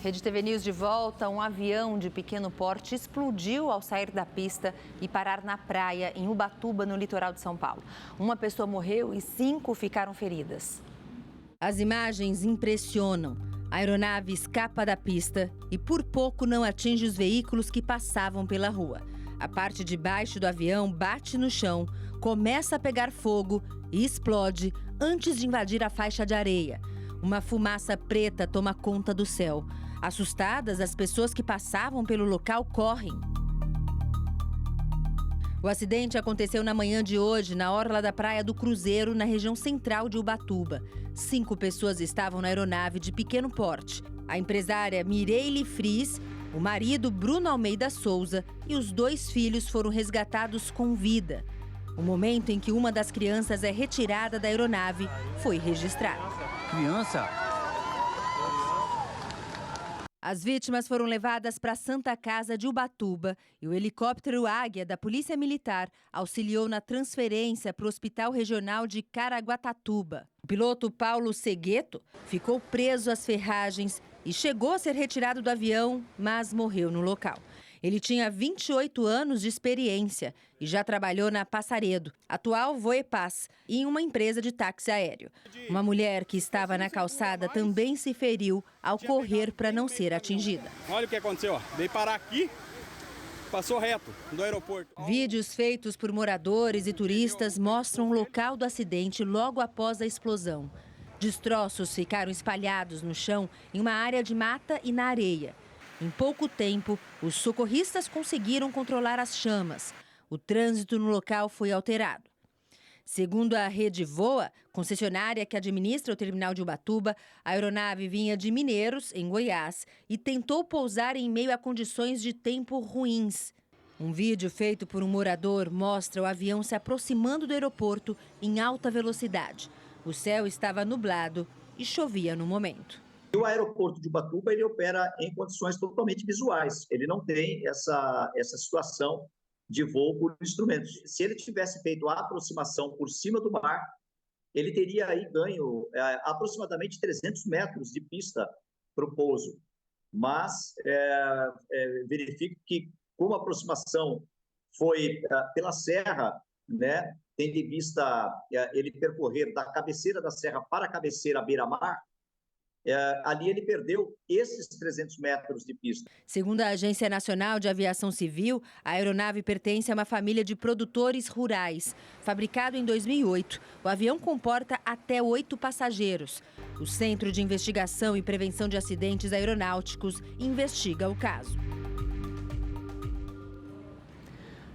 Rede TV News de volta. Um avião de pequeno porte explodiu ao sair da pista e parar na praia, em Ubatuba, no litoral de São Paulo. Uma pessoa morreu e 5 ficaram feridas. As imagens impressionam. A aeronave escapa da pista e por pouco não atinge os veículos que passavam pela rua. A parte de baixo do avião bate no chão, começa a pegar fogo e explode antes de invadir a faixa de areia. Uma fumaça preta toma conta do céu. Assustadas, as pessoas que passavam pelo local correm. O acidente aconteceu na manhã de hoje, na orla da Praia do Cruzeiro, na região central de Ubatuba. 5 pessoas estavam na aeronave de pequeno porte. A empresária Mireille Fris, o marido Bruno Almeida Souza e os 2 filhos foram resgatados com vida. O momento em que uma das crianças é retirada da aeronave foi registrado. Criança? As vítimas foram levadas para a Santa Casa de Ubatuba e o helicóptero Águia da Polícia Militar auxiliou na transferência para o Hospital Regional de Caraguatatuba. O piloto Paulo Segueto ficou preso às ferragens e chegou a ser retirado do avião, mas morreu no local. Ele tinha 28 anos de experiência e já trabalhou na Passaredo, atual Voepaz, em uma empresa de táxi aéreo. Uma mulher que estava na calçada também se feriu ao correr para não ser atingida. Olha o que aconteceu, veio parar aqui, passou reto do aeroporto. Vídeos feitos por moradores e turistas mostram o local do acidente logo após a explosão. Destroços ficaram espalhados no chão em uma área de mata e na areia. Em pouco tempo, os socorristas conseguiram controlar as chamas. O trânsito no local foi alterado. Segundo a Rede Voa, concessionária que administra o terminal de Ubatuba, a aeronave vinha de Mineiros, em Goiás, e tentou pousar em meio a condições de tempo ruins. Um vídeo feito por um morador mostra o avião se aproximando do aeroporto em alta velocidade. O céu estava nublado e chovia no momento. O aeroporto de Ubatuba ele opera em condições totalmente visuais. Ele não tem essa situação de voo por instrumentos. Se ele tivesse feito a aproximação por cima do mar, ele teria aí ganho aproximadamente 300 metros de pista para o pouso. Mas verifico que, como a aproximação foi pela serra, né, tendo em vista ele percorrer da cabeceira da serra para a cabeceira à beira-mar, ali ele perdeu esses 300 metros de pista. Segundo a Agência Nacional de Aviação Civil, a aeronave pertence a uma família de produtores rurais. Fabricado em 2008, o avião comporta até 8 passageiros. O Centro de Investigação e Prevenção de Acidentes Aeronáuticos investiga o caso.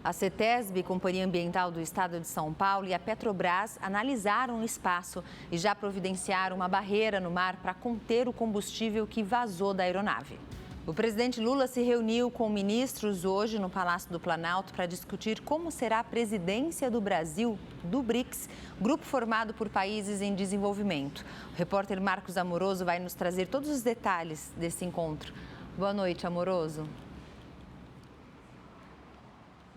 A CETESB, Companhia Ambiental do Estado de São Paulo, e a Petrobras analisaram o espaço e já providenciaram uma barreira no mar para conter o combustível que vazou da aeronave. O presidente Lula se reuniu com ministros hoje no Palácio do Planalto para discutir como será a presidência do Brasil do BRICS, grupo formado por países em desenvolvimento. O repórter Marcos Amoroso vai nos trazer todos os detalhes desse encontro. Boa noite, Amoroso.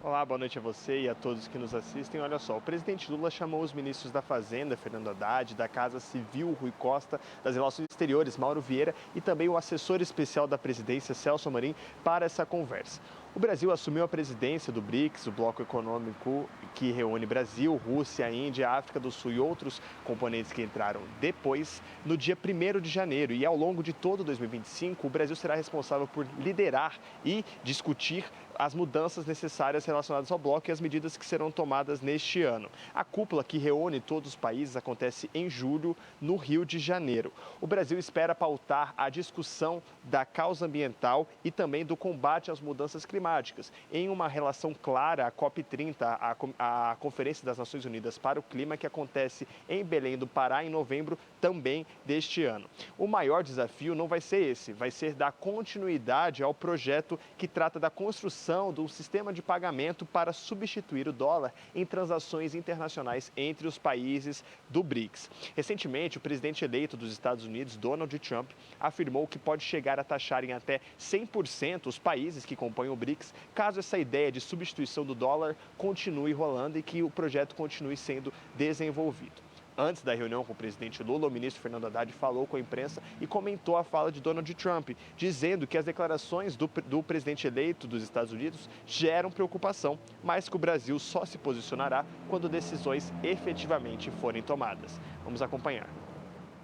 Olá, boa noite a você e a todos que nos assistem. Olha só, o presidente Lula chamou os ministros da Fazenda, Fernando Haddad, da Casa Civil, Rui Costa, das Relações Exteriores, Mauro Vieira, e também o assessor especial da presidência, Celso Amorim, para essa conversa. O Brasil assumiu a presidência do BRICS, o bloco econômico que reúne Brasil, Rússia, Índia, África do Sul e outros componentes que entraram depois, no dia 1º de janeiro. E ao longo de todo 2025, o Brasil será responsável por liderar e discutir as mudanças necessárias relacionadas ao bloco e as medidas que serão tomadas neste ano. A cúpula, que reúne todos os países, acontece em julho, no Rio de Janeiro. O Brasil espera pautar a discussão da causa ambiental e também do combate às mudanças climáticas. Em uma relação clara, a COP30, a Conferência das Nações Unidas para o Clima, que acontece em Belém do Pará em novembro também deste ano. O maior desafio não vai ser esse, vai ser dar continuidade ao projeto que trata da construção do sistema de pagamento para substituir o dólar em transações internacionais entre os países do BRICS. Recentemente, o presidente eleito dos Estados Unidos, Donald Trump, afirmou que pode chegar a taxar em até 100% os países que compõem o BRICS, caso essa ideia de substituição do dólar continue rolando e que o projeto continue sendo desenvolvido. Antes da reunião com o presidente Lula, o ministro Fernando Haddad falou com a imprensa e comentou a fala de Donald Trump, dizendo que as declarações do presidente eleito dos Estados Unidos geram preocupação, mas que o Brasil só se posicionará quando decisões efetivamente forem tomadas. Vamos acompanhar.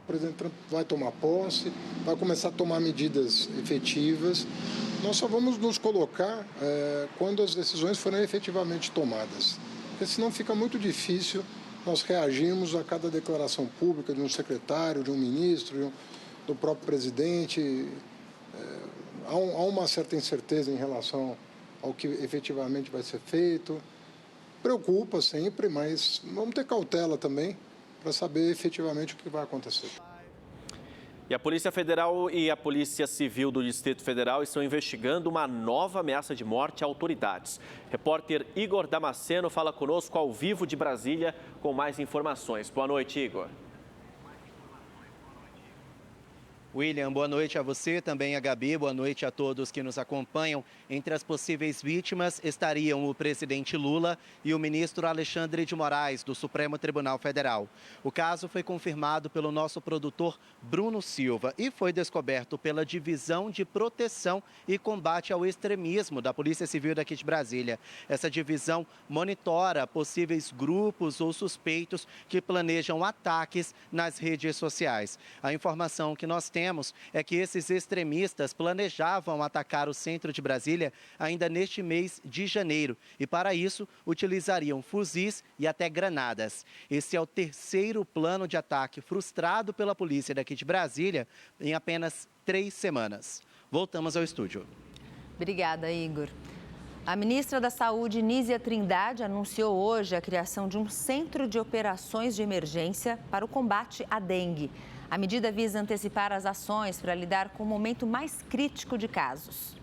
O presidente Trump vai tomar posse, vai começar a tomar medidas efetivas. Nós só vamos nos colocar quando as decisões forem efetivamente tomadas, porque senão fica muito difícil nós reagirmos a cada declaração pública de um secretário, de um ministro, do próprio presidente. Há uma certa incerteza em relação ao que efetivamente vai ser feito. Preocupa sempre, mas vamos ter cautela também para saber efetivamente o que vai acontecer. E a Polícia Federal e a Polícia Civil do Distrito Federal estão investigando uma nova ameaça de morte a autoridades. Repórter Igor Damasceno fala conosco ao vivo de Brasília com mais informações. Boa noite, Igor. William, boa noite a você, também a Gabi, boa noite a todos que nos acompanham. Entre as possíveis vítimas estariam o presidente Lula e o ministro Alexandre de Moraes, do Supremo Tribunal Federal. O caso foi confirmado pelo nosso produtor Bruno Silva e foi descoberto pela Divisão de Proteção e Combate ao Extremismo da Polícia Civil daqui de Brasília. Essa divisão monitora possíveis grupos ou suspeitos que planejam ataques nas redes sociais. A informação que nós temos é que esses extremistas planejavam atacar o centro de Brasília ainda neste mês de janeiro e, para isso, utilizariam fuzis e até granadas. Esse é o terceiro plano de ataque frustrado pela polícia daqui de Brasília em apenas 3 semanas. Voltamos ao estúdio. Obrigada, Igor. A ministra da Saúde, Nízia Trindade, anunciou hoje a criação de um centro de operações de emergência para o combate à dengue. A medida visa antecipar as ações para lidar com o momento mais crítico de casos.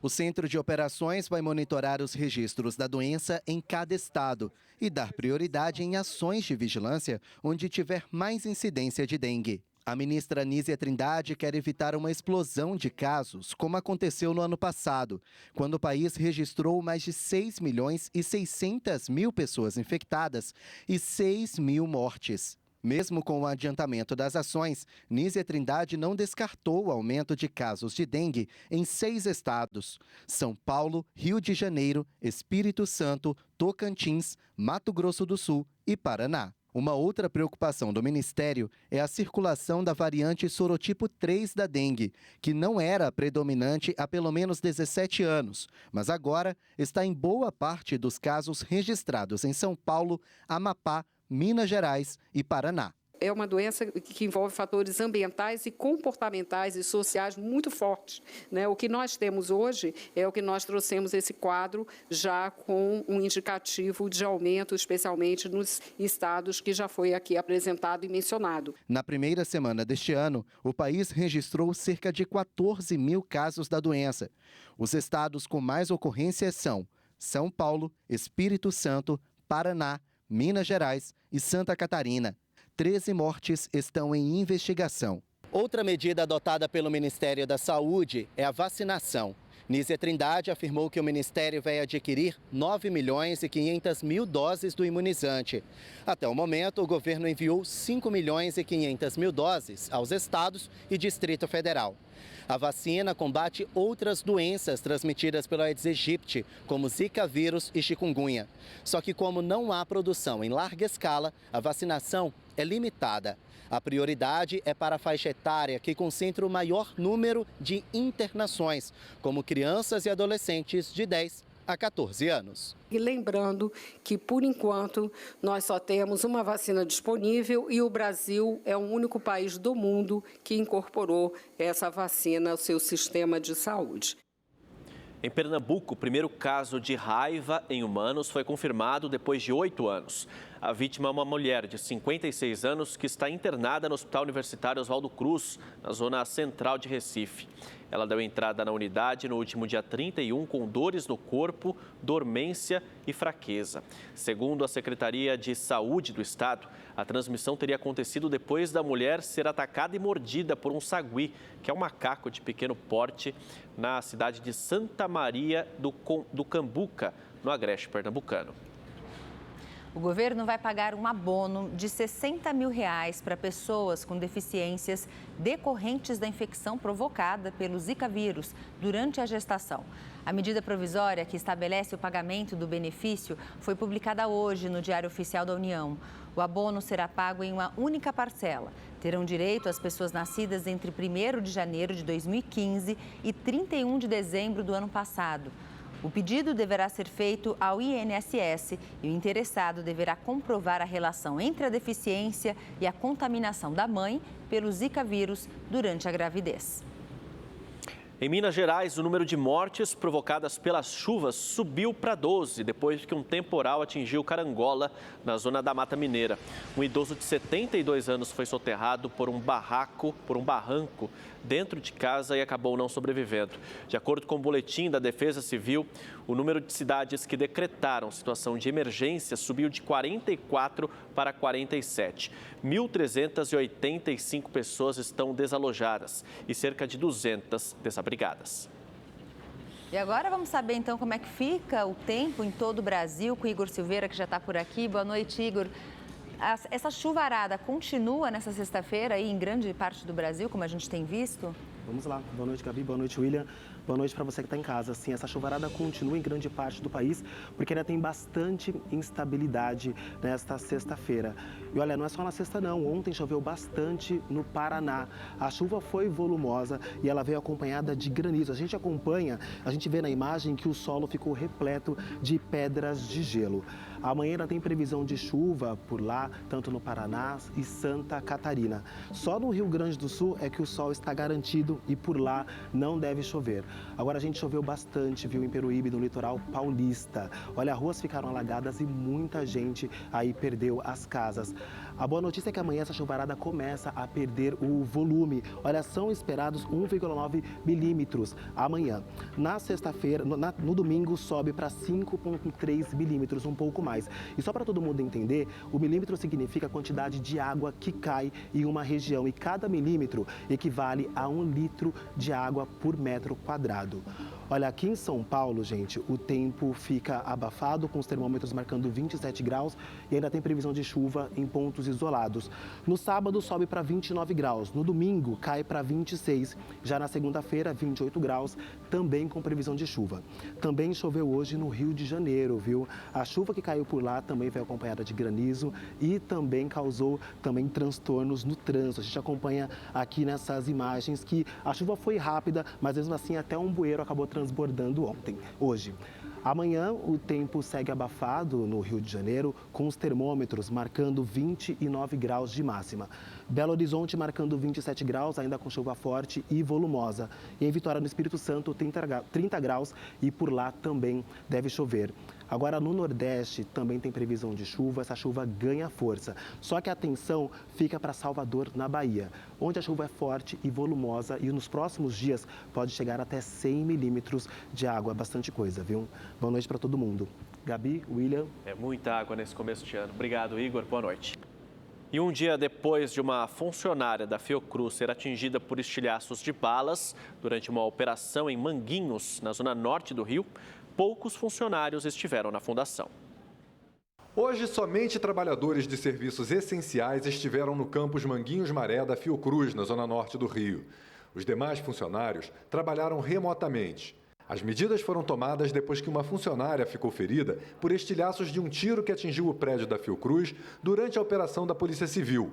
O Centro de Operações vai monitorar os registros da doença em cada estado e dar prioridade em ações de vigilância onde tiver mais incidência de dengue. A ministra Nízia Trindade quer evitar uma explosão de casos, como aconteceu no ano passado, quando o país registrou mais de 6.600.000 pessoas infectadas e 6.000 mortes. Mesmo com o adiantamento das ações, Nízia Trindade não descartou o aumento de casos de dengue em 6 estados: São Paulo, Rio de Janeiro, Espírito Santo, Tocantins, Mato Grosso do Sul e Paraná. Uma outra preocupação do Ministério é a circulação da variante sorotipo 3 da dengue, que não era predominante há pelo menos 17 anos, mas agora está em boa parte dos casos registrados em São Paulo, Amapá, Minas Gerais e Paraná. É uma doença que envolve fatores ambientais e comportamentais e sociais muito fortes, né? O que nós temos hoje é o que nós trouxemos esse quadro já com um indicativo de aumento, especialmente nos estados que já foi aqui apresentado e mencionado. Na primeira semana deste ano, o país registrou cerca de 14.000 casos da doença. Os estados com mais ocorrências são São Paulo, Espírito Santo, Paraná, Minas Gerais e Santa Catarina. 13 mortes estão em investigação. Outra medida adotada pelo Ministério da Saúde é a vacinação. Nízia Trindade afirmou que o Ministério vai adquirir 9.500.000 doses do imunizante. Até o momento, o governo enviou 5.500.000 doses aos estados e Distrito Federal. A vacina combate outras doenças transmitidas pelo Aedes aegypti, como Zika vírus e chikungunya. Só que como não há produção em larga escala, a vacinação é limitada. A prioridade é para a faixa etária que concentra o maior número de internações, como crianças e adolescentes de 10 a 14 anos. E lembrando que, por enquanto, nós só temos uma vacina disponível e o Brasil é o único país do mundo que incorporou essa vacina ao seu sistema de saúde. Em Pernambuco, o primeiro caso de raiva em humanos foi confirmado depois de 8 anos. A vítima é uma mulher de 56 anos que está internada no Hospital Universitário Oswaldo Cruz, na zona central de Recife. Ela deu entrada na unidade no último dia 31 com dores no corpo, dormência e fraqueza. Segundo a Secretaria de Saúde do Estado, a transmissão teria acontecido depois da mulher ser atacada e mordida por um sagui, que é um macaco de pequeno porte, na cidade de Santa Maria do Cambuca, no Agreste Pernambucano. O governo vai pagar um abono de R$60 mil para pessoas com deficiências decorrentes da infecção provocada pelo Zika vírus durante a gestação. A medida provisória que estabelece o pagamento do benefício foi publicada hoje no Diário Oficial da União. O abono será pago em uma única parcela. Terão direito as pessoas nascidas entre 1º de janeiro de 2015 e 31 de dezembro do ano passado. O pedido deverá ser feito ao INSS e o interessado deverá comprovar a relação entre a deficiência e a contaminação da mãe pelo Zika vírus durante a gravidez. Em Minas Gerais, o número de mortes provocadas pelas chuvas subiu para 12, depois que um temporal atingiu Carangola, na zona da Mata Mineira. Um idoso de 72 anos foi soterrado por um barranco dentro de casa e acabou não sobrevivendo. De acordo com o boletim da Defesa Civil, o número de cidades que decretaram situação de emergência subiu de 44 para 47. 1.385 pessoas estão desalojadas e cerca de 200 desabrigadas. E agora vamos saber então como é que fica o tempo em todo o Brasil com o Igor Silveira, que já está por aqui. Boa noite, Igor. Essa chuvarada continua nessa sexta-feira aí em grande parte do Brasil, como a gente tem visto? Vamos lá. Boa noite, Gabi. Boa noite, William. Boa noite para você que está em casa. Sim, essa chuvarada continua em grande parte do país, porque ainda tem bastante instabilidade nesta sexta-feira. E olha, não é só na sexta não. Ontem choveu bastante no Paraná. A chuva foi volumosa e ela veio acompanhada de granizo. A gente vê na imagem que o solo ficou repleto de pedras de gelo. Amanhã ainda tem previsão de chuva por lá, tanto no Paraná e Santa Catarina. Só no Rio Grande do Sul é que o sol está garantido e por lá não deve chover. Agora a gente choveu bastante, viu, em Peruíbe, no litoral paulista. Olha, ruas ficaram alagadas e muita gente aí perdeu as casas. A boa notícia é que amanhã essa chuvarada começa a perder o volume. Olha, são esperados 1,9 milímetros amanhã. Na sexta-feira, no domingo, sobe para 5,3 milímetros, um pouco mais. E só para todo mundo entender, o milímetro significa a quantidade de água que cai em uma região. E cada milímetro equivale a 1 litro de água por metro quadrado. Olha, aqui em São Paulo, gente, o tempo fica abafado, com os termômetros marcando 27 graus e ainda tem previsão de chuva em pontos isolados. No sábado, sobe para 29 graus. No domingo, cai para 26. Já na segunda-feira, 28 graus, também com previsão de chuva. Também choveu hoje no Rio de Janeiro, viu? A chuva que caiu por lá também veio acompanhada de granizo e também causou transtornos no trânsito. A gente acompanha aqui nessas imagens que a chuva foi rápida, mas mesmo assim até um bueiro acabou transbordando hoje. Amanhã o tempo segue abafado no Rio de Janeiro, com os termômetros marcando 29 graus de máxima. Belo Horizonte marcando 27 graus, ainda com chuva forte e volumosa. E em Vitória, no Espírito Santo, 30 graus e por lá também deve chover. Agora, no Nordeste, também tem previsão de chuva, essa chuva ganha força. Só que a atenção fica para Salvador, na Bahia, onde a chuva é forte e volumosa e nos próximos dias pode chegar até 100 milímetros de água, bastante coisa, viu? Boa noite para todo mundo. Gabi, William. É muita água nesse começo de ano. Obrigado, Igor. Boa noite. E um dia depois de uma funcionária da Fiocruz ser atingida por estilhaços de balas durante uma operação em Manguinhos, na zona norte do Rio, poucos funcionários estiveram na fundação. Hoje, somente trabalhadores de serviços essenciais estiveram no campus Manguinhos Maré da Fiocruz, na zona norte do Rio. Os demais funcionários trabalharam remotamente. As medidas foram tomadas depois que uma funcionária ficou ferida por estilhaços de um tiro que atingiu o prédio da Fiocruz durante a operação da Polícia Civil.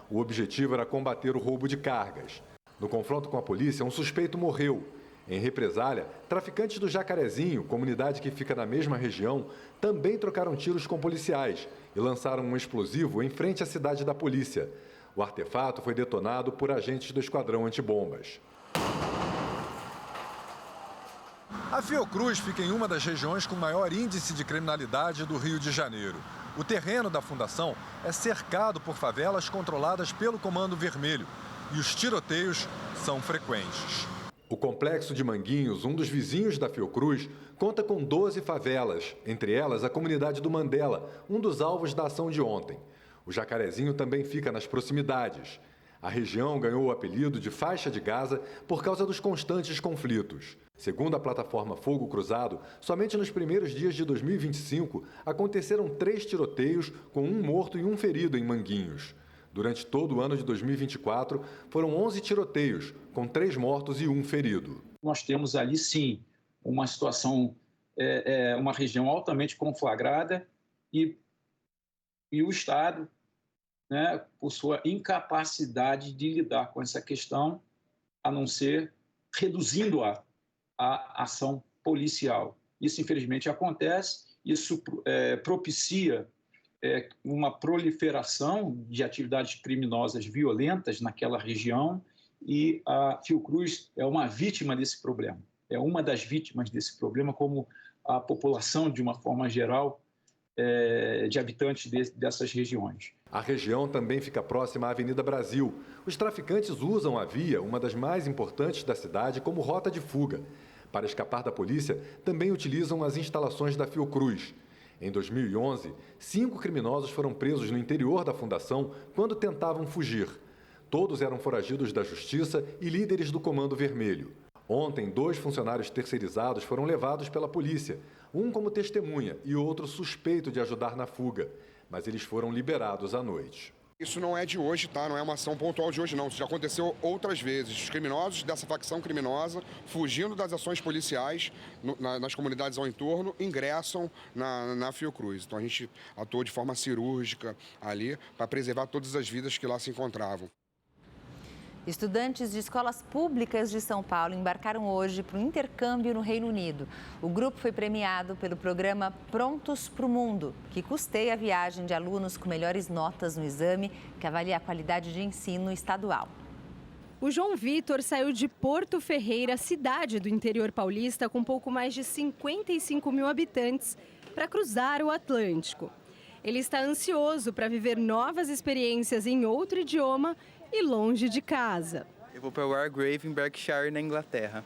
O objetivo era combater o roubo de cargas. No confronto com a polícia, um suspeito morreu. Em represália, traficantes do Jacarezinho, comunidade que fica na mesma região, também trocaram tiros com policiais e lançaram um explosivo em frente à cidade da polícia. O artefato foi detonado por agentes do Esquadrão Antibombas. A Fiocruz fica em uma das regiões com maior índice de criminalidade do Rio de Janeiro. O terreno da fundação é cercado por favelas controladas pelo Comando Vermelho e os tiroteios são frequentes. O complexo de Manguinhos, um dos vizinhos da Fiocruz, conta com 12 favelas, entre elas a comunidade do Mandela, um dos alvos da ação de ontem. O Jacarezinho também fica nas proximidades. A região ganhou o apelido de Faixa de Gaza por causa dos constantes conflitos. Segundo a plataforma Fogo Cruzado, somente nos primeiros dias de 2025 aconteceram 3 tiroteios com 1 morto e 1 ferido em Manguinhos. Durante todo o ano de 2024, foram 11 tiroteios, com 3 mortos e 1 ferido. Nós temos ali, sim, uma situação, uma região altamente conflagrada e o Estado, né, por sua incapacidade de lidar com essa questão, a não ser reduzindo a ação policial. Isso, infelizmente, acontece, isso propicia uma proliferação de atividades criminosas violentas naquela região e a Fiocruz é uma vítima desse problema. É uma das vítimas desse problema, como a população, de uma forma geral, de habitantes dessas regiões. A região também fica próxima à Avenida Brasil. Os traficantes usam a via, uma das mais importantes da cidade, como rota de fuga. Para escapar da polícia, também utilizam as instalações da Fiocruz. Em 2011, 5 criminosos foram presos no interior da fundação quando tentavam fugir. Todos eram foragidos da Justiça e líderes do Comando Vermelho. Ontem, 2 funcionários terceirizados foram levados pela polícia, um como testemunha e outro suspeito de ajudar na fuga, mas eles foram liberados à noite. Isso não é de hoje, tá? Não é uma ação pontual de hoje, não. Isso já aconteceu outras vezes. Os criminosos dessa facção criminosa, fugindo das ações policiais nas comunidades ao entorno, ingressam na Fiocruz. Então a gente atuou de forma cirúrgica ali para preservar todas as vidas que lá se encontravam. Estudantes de escolas públicas de São Paulo embarcaram hoje para um intercâmbio no Reino Unido. O grupo foi premiado pelo programa Prontos para o Mundo, que custeia a viagem de alunos com melhores notas no exame, que avalia a qualidade de ensino estadual. O João Vitor saiu de Porto Ferreira, cidade do interior paulista com pouco mais de 55 mil habitantes, para cruzar o Atlântico. Ele está ansioso para viver novas experiências em outro idioma e longe de casa. Eu vou para Wargrave, em Berkshire, na Inglaterra.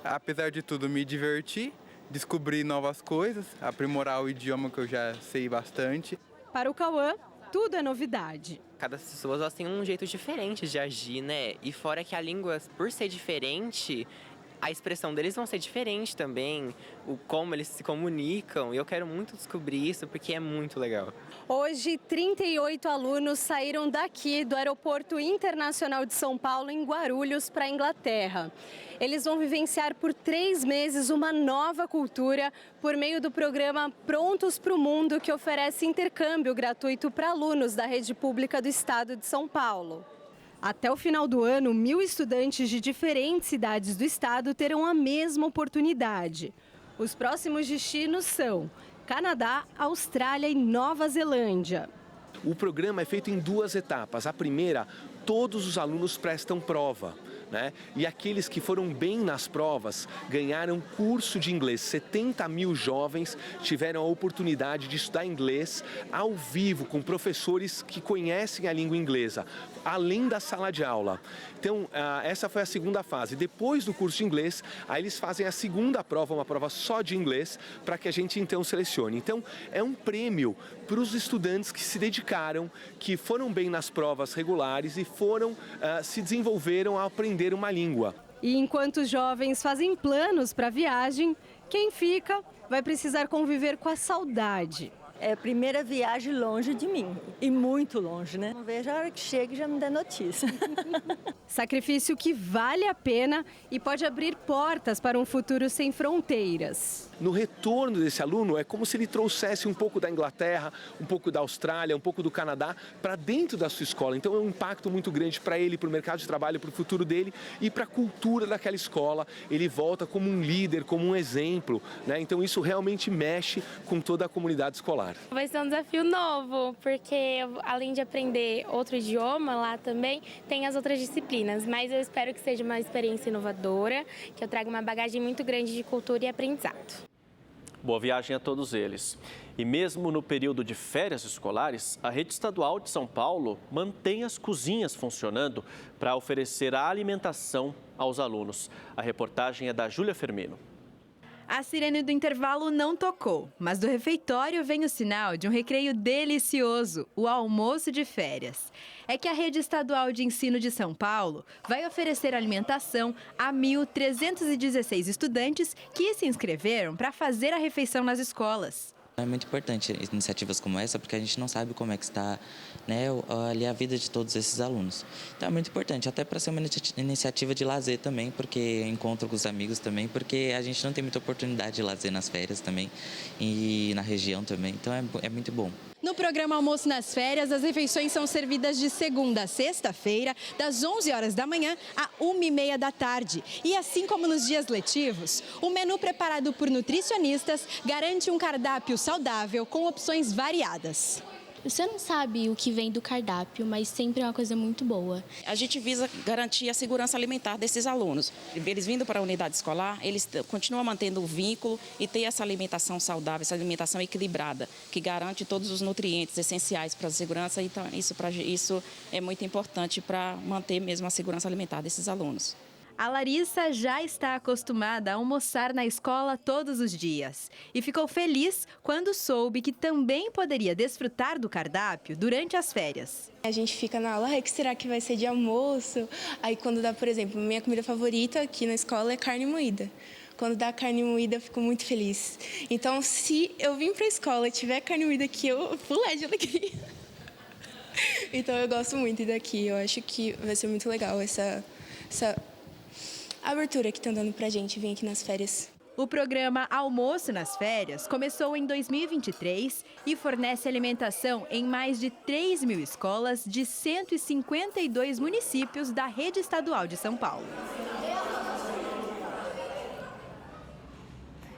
Apesar de tudo, me divertir, descobrir novas coisas, aprimorar o idioma que eu já sei bastante. Para o Cauã, tudo é novidade. Cada pessoa elas tem um jeito diferente de agir, né? E fora que a língua, por ser diferente, a expressão deles vão ser diferente também, como eles se comunicam. E eu quero muito descobrir isso porque é muito legal. Hoje, 38 alunos saíram daqui do Aeroporto Internacional de São Paulo, em Guarulhos, para a Inglaterra. Eles vão vivenciar por 3 meses uma nova cultura por meio do programa Prontos para o Mundo, que oferece intercâmbio gratuito para alunos da rede pública do estado de São Paulo. Até o final do ano, 1.000 estudantes de diferentes cidades do estado terão a mesma oportunidade. Os próximos destinos são Canadá, Austrália e Nova Zelândia. O programa é feito em 2 etapas. A primeira, todos os alunos prestam prova, né? E aqueles que foram bem nas provas ganharam curso de inglês. 70 mil jovens tiveram a oportunidade de estudar inglês ao vivo com professores que conhecem a língua inglesa, além da sala de aula. Então, essa foi a segunda fase. Depois do curso de inglês, aí eles fazem a segunda prova, uma prova só de inglês, para que a gente então selecione. Então, é um prêmio para os estudantes que se dedicaram, que foram bem nas provas regulares e se desenvolveram a aprender uma língua. E enquanto os jovens fazem planos para a viagem, quem fica vai precisar conviver com a saudade. É a primeira viagem longe de mim, e muito longe, né? Não vejo a hora que chega e já me dá notícia. Sacrifício que vale a pena e pode abrir portas para um futuro sem fronteiras. No retorno desse aluno, é como se ele trouxesse um pouco da Inglaterra, um pouco da Austrália, um pouco do Canadá para dentro da sua escola. Então é um impacto muito grande para ele, para o mercado de trabalho, para o futuro dele e para a cultura daquela escola. Ele volta como um líder, como um exemplo, né? Então isso realmente mexe com toda a comunidade escolar. Vai ser um desafio novo, porque além de aprender outro idioma lá também, tem as outras disciplinas. Mas eu espero que seja uma experiência inovadora, que eu traga uma bagagem muito grande de cultura e aprendizado. Boa viagem a todos eles. E mesmo no período de férias escolares, a rede estadual de São Paulo mantém as cozinhas funcionando para oferecer a alimentação aos alunos. A reportagem é da Júlia Firmino. A sirene do intervalo não tocou, mas do refeitório vem o sinal de um recreio delicioso, o almoço de férias. É que a Rede Estadual de Ensino de São Paulo vai oferecer alimentação a 1.316 estudantes que se inscreveram para fazer a refeição nas escolas. É muito importante iniciativas como essa, porque a gente não sabe como é que está, né, ali a vida de todos esses alunos. Então é muito importante, até para ser uma iniciativa de lazer também, porque encontro com os amigos também, porque a gente não tem muita oportunidade de lazer nas férias também e na região também, então é muito bom. No programa Almoço nas Férias, as refeições são servidas de segunda a sexta-feira, das 11 horas da manhã a 1h30 da tarde. E assim como nos dias letivos, o menu preparado por nutricionistas garante um cardápio saudável com opções variadas. Você não sabe o que vem do cardápio, mas sempre é uma coisa muito boa. A gente visa garantir a segurança alimentar desses alunos. Eles vindo para a unidade escolar, eles continuam mantendo o vínculo e ter essa alimentação saudável, essa alimentação equilibrada, que garante todos os nutrientes essenciais para a segurança. Então, isso é muito importante para manter mesmo a segurança alimentar desses alunos. A Larissa já está acostumada a almoçar na escola todos os dias e ficou feliz quando soube que também poderia desfrutar do cardápio durante as férias. A gente fica na aula, o que será que vai ser de almoço? Aí quando dá, por exemplo, minha comida favorita aqui na escola é carne moída. Quando dá carne moída, eu fico muito feliz. Então, se eu vim para a escola e tiver carne moída aqui, eu pular de alegria. Então, eu gosto muito daqui. Eu acho que vai ser muito legal essa abertura que estão dando pra gente vir aqui nas férias. O programa Almoço nas Férias começou em 2023 e fornece alimentação em mais de 3.000 escolas de 152 municípios da Rede Estadual de São Paulo.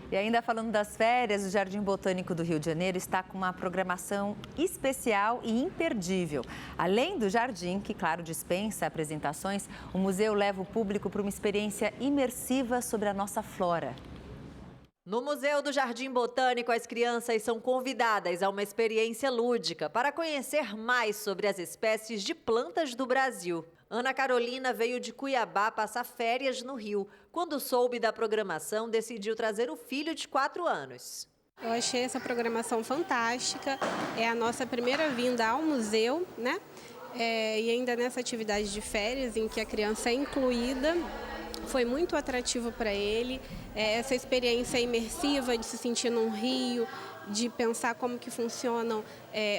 E ainda falando das férias, o Jardim Botânico do Rio de Janeiro está com uma programação especial e imperdível. Além do jardim, que claro dispensa apresentações, o museu leva o público para uma experiência imersiva sobre a nossa flora. No Museu do Jardim Botânico, as crianças são convidadas a uma experiência lúdica para conhecer mais sobre as espécies de plantas do Brasil. Ana Carolina veio de Cuiabá passar férias no Rio. Quando soube da programação, decidiu trazer o filho de 4 anos. Eu achei essa programação fantástica. É a nossa primeira vinda ao museu, né? E ainda nessa atividade de férias, em que a criança é incluída, foi muito atrativo para ele. Essa experiência imersiva de se sentir num rio, de pensar como que funcionam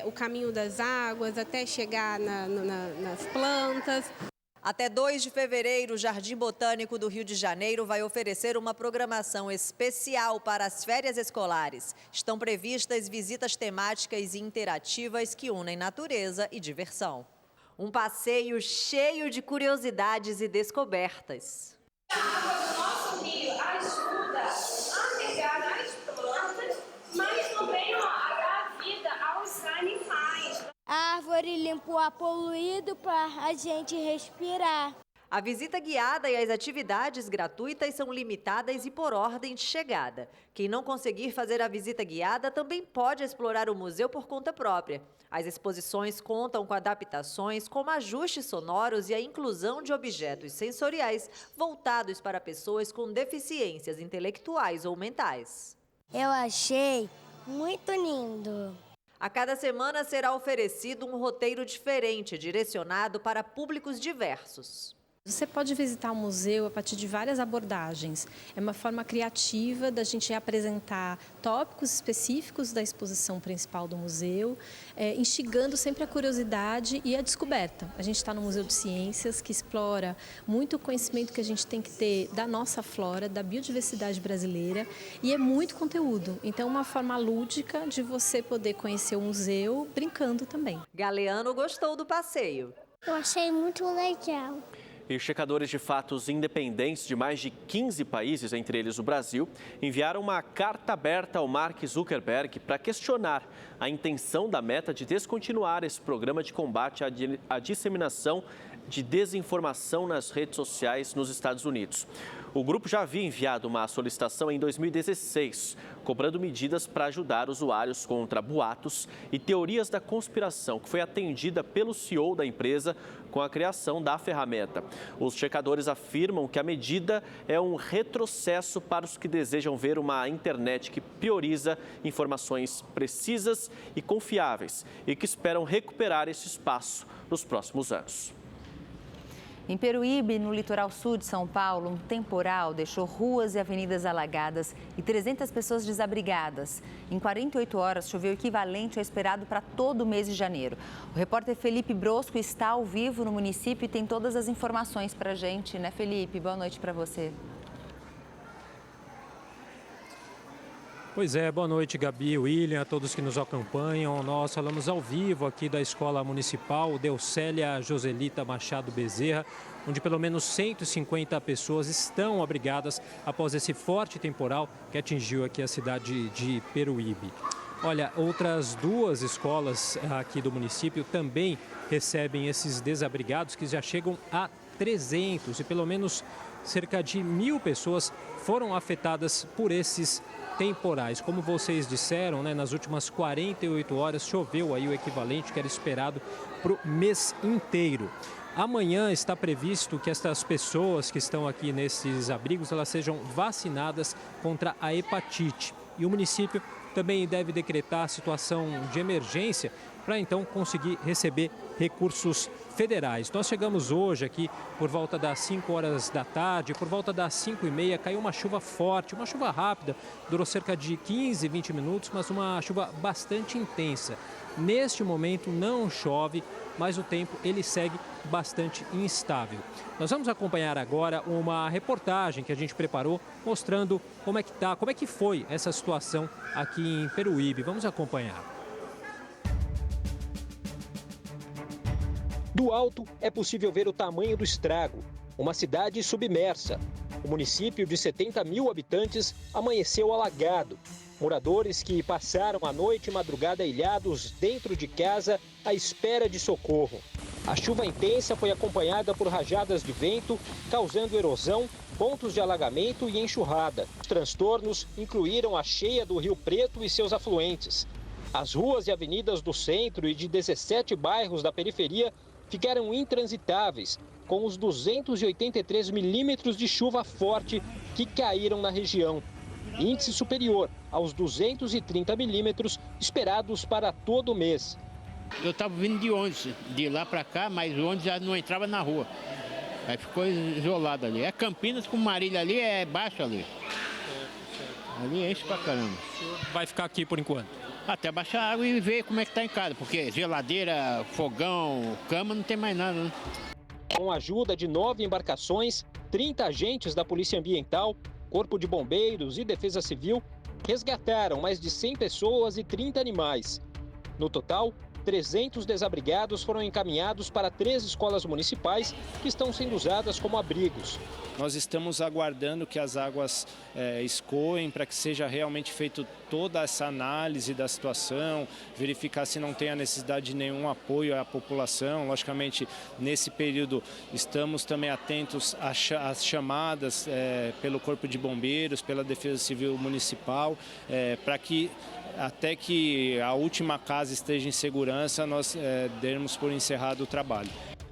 o caminho das águas até chegar nas plantas. Até 2 de fevereiro, o Jardim Botânico do Rio de Janeiro vai oferecer uma programação especial para as férias escolares. Estão previstas visitas temáticas e interativas que unem natureza e diversão. Um passeio cheio de curiosidades e descobertas. A água do nosso rio ajuda a regar as plantas, mas também a dar vida aos animais. A árvore limpa o ar poluído para a gente respirar. A visita guiada e as atividades gratuitas são limitadas e por ordem de chegada. Quem não conseguir fazer a visita guiada também pode explorar o museu por conta própria. As exposições contam com adaptações como ajustes sonoros e a inclusão de objetos sensoriais voltados para pessoas com deficiências intelectuais ou mentais. Eu achei muito lindo. A cada semana será oferecido um roteiro diferente, direcionado para públicos diversos. Você pode visitar o museu a partir de várias abordagens. É uma forma criativa da gente apresentar tópicos específicos da exposição principal do museu, instigando sempre a curiosidade e a descoberta. A gente está no Museu de Ciências, que explora muito o conhecimento que a gente tem que ter da nossa flora, da biodiversidade brasileira, e é muito conteúdo. Então, é uma forma lúdica de você poder conhecer o museu brincando também. Galeano gostou do passeio. Eu achei muito legal. E checadores de fatos independentes de mais de 15 países, entre eles o Brasil, enviaram uma carta aberta ao Mark Zuckerberg para questionar a intenção da Meta de descontinuar esse programa de combate à disseminação de desinformação nas redes sociais nos Estados Unidos. O grupo já havia enviado uma solicitação em 2016, cobrando medidas para ajudar usuários contra boatos e teorias da conspiração, que foi atendida pelo CEO da empresa com a criação da ferramenta. Os checadores afirmam que a medida é um retrocesso para os que desejam ver uma internet que prioriza informações precisas e confiáveis e que esperam recuperar esse espaço nos próximos anos. Em Peruíbe, no litoral sul de São Paulo, um temporal deixou ruas e avenidas alagadas e 300 pessoas desabrigadas. Em 48 horas, choveu o equivalente ao esperado para todo o mês de janeiro. O repórter Felipe Brosco está ao vivo no município e tem todas as informações para a gente, né, Felipe? Boa noite para você. Pois é, boa noite, Gabi, William, a todos que nos acompanham. Nós falamos ao vivo aqui da Escola Municipal Deucélia Joselita Machado Bezerra, onde pelo menos 150 pessoas estão abrigadas após esse forte temporal que atingiu aqui a cidade de Peruíbe. Olha, outras duas escolas aqui do município também recebem esses desabrigados, que já chegam a 300 e pelo menos cerca de 1.000 pessoas foram afetadas por esses temporais. Como vocês disseram, né, nas últimas 48 horas choveu aí o equivalente que era esperado para o mês inteiro. Amanhã está previsto que estas pessoas que estão aqui nesses abrigos, elas sejam vacinadas contra a hepatite. E o município também deve decretar situação de emergência para então conseguir receber recursos federais. Nós chegamos hoje aqui por volta das 5 horas da tarde, por volta das 5h30, caiu uma chuva forte, uma chuva rápida, durou cerca de 15, 20 minutos, mas uma chuva bastante intensa. Neste momento não chove, mas o tempo ele segue bastante instável. Nós vamos acompanhar agora uma reportagem que a gente preparou mostrando como é que foi essa situação aqui em Peruíbe. Vamos acompanhar. Do alto é possível ver o tamanho do estrago, uma cidade submersa. O município de 70 mil habitantes amanheceu alagado. Moradores que passaram a noite e madrugada ilhados dentro de casa à espera de socorro. A chuva intensa foi acompanhada por rajadas de vento, causando erosão, pontos de alagamento e enxurrada. Os transtornos incluíram a cheia do Rio Preto e seus afluentes. As ruas e avenidas do centro e de 17 bairros da periferia ficaram intransitáveis, com os 283 milímetros de chuva forte que caíram na região. Índice superior aos 230 milímetros esperados para todo o mês. Eu estava vindo de ônibus, de lá para cá, mas o ônibus já não entrava na rua. Aí ficou isolado ali. É Campinas com Marília ali, é baixo ali. Ali enche pra caramba. Vai ficar aqui por enquanto? Até baixar a água e ver como é que tá em casa, porque geladeira, fogão, cama, não tem mais nada, né? Com a ajuda de 9 embarcações, 30 agentes da Polícia Ambiental, Corpo de Bombeiros e Defesa Civil resgataram mais de 100 pessoas e 30 animais. No total, 300 desabrigados foram encaminhados para 3 escolas municipais que estão sendo usadas como abrigos. Nós estamos aguardando que as águas escoem para que seja realmente feito toda essa análise da situação, verificar se não tem a necessidade de nenhum apoio à população. Logicamente, nesse período, estamos também atentos às chamadas pelo Corpo de Bombeiros, pela Defesa Civil Municipal, para que até que a última casa esteja em segurança, nós dermos por encerrado o trabalho.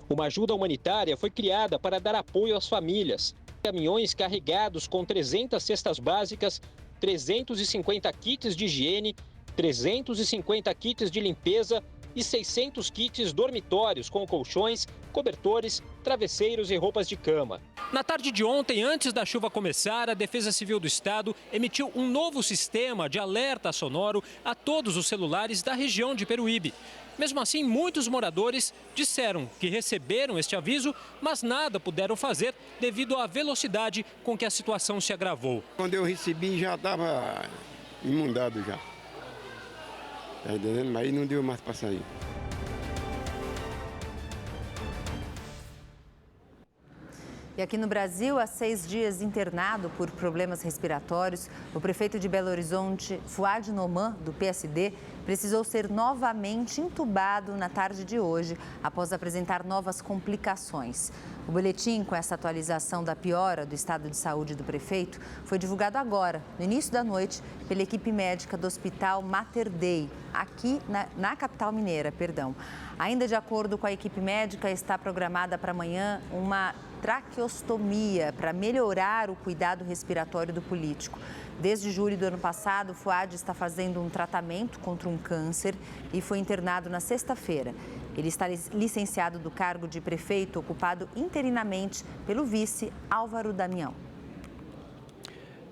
Uma ajuda humanitária foi criada para dar apoio às famílias. Caminhões carregados com 300 cestas básicas, 350 kits de higiene, 350 kits de limpeza e 600 kits dormitórios com colchões, cobertores, travesseiros e roupas de cama. Na tarde de ontem, antes da chuva começar, a Defesa Civil do Estado emitiu um novo sistema de alerta sonoro a todos os celulares da região de Peruíbe. Mesmo assim, muitos moradores disseram que receberam este aviso, mas nada puderam fazer devido à velocidade com que a situação se agravou. Quando eu recebi já estava inundado já. Tá entendendo? Mas não deu mais para sair. E aqui no Brasil, há 6 dias internado por problemas respiratórios, o prefeito de Belo Horizonte, Fouad Noman, do PSD, precisou ser novamente entubado na tarde de hoje, após apresentar novas complicações. O boletim com essa atualização da piora do estado de saúde do prefeito foi divulgado agora, no início da noite, pela equipe médica do Hospital Mater Dei, aqui na capital mineira, Ainda de acordo com a equipe médica, está programada para amanhã uma traqueostomia para melhorar o cuidado respiratório do político. Desde julho do ano passado, o Fouad está fazendo um tratamento contra um câncer e foi internado na sexta-feira. Ele está licenciado do cargo de prefeito, ocupado interinamente pelo vice Álvaro Damião.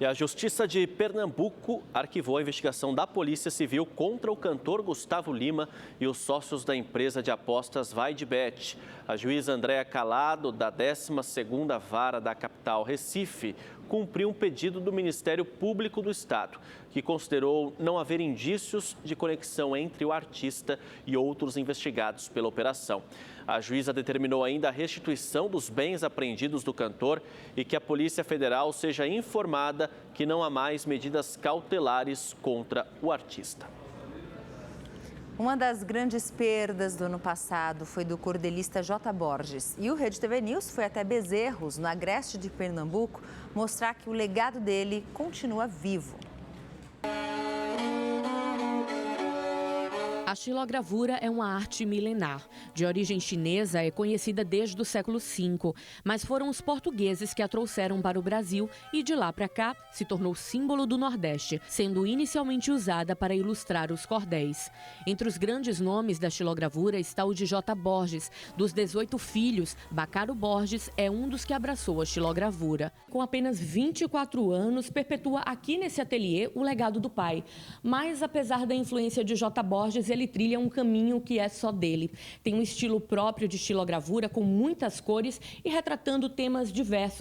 E a Justiça de Pernambuco arquivou a investigação da Polícia Civil contra o cantor Gustavo Lima e os sócios da empresa de apostas Vai de Bet. A juíza Andréa Calado, da 12ª Vara da capital Recife, cumpriu um pedido do Ministério Público do Estado, que considerou não haver indícios de conexão entre o artista e outros investigados pela operação. A juíza determinou ainda a restituição dos bens apreendidos do cantor e que a Polícia Federal seja informada que não há mais medidas cautelares contra o artista. Uma das grandes perdas do ano passado foi do cordelista J. Borges. E o Rede TV News foi até Bezerros, no agreste de Pernambuco, mostrar que o legado dele continua vivo. A xilogravura é uma arte milenar. De origem chinesa, é conhecida desde o século V, mas foram os portugueses que a trouxeram para o Brasil e de lá para cá se tornou símbolo do Nordeste, sendo inicialmente usada para ilustrar os cordéis. Entre os grandes nomes da xilogravura está o de J. Borges. Dos 18 filhos, Bacaro Borges é um dos que abraçou a xilogravura. Com apenas 24 anos, perpetua aqui nesse ateliê o legado do pai. Mas, apesar da influência de J. Borges, ele trilha um caminho que é só dele. Tem um estilo próprio de xilogravura com muitas cores e retratando temas diversos,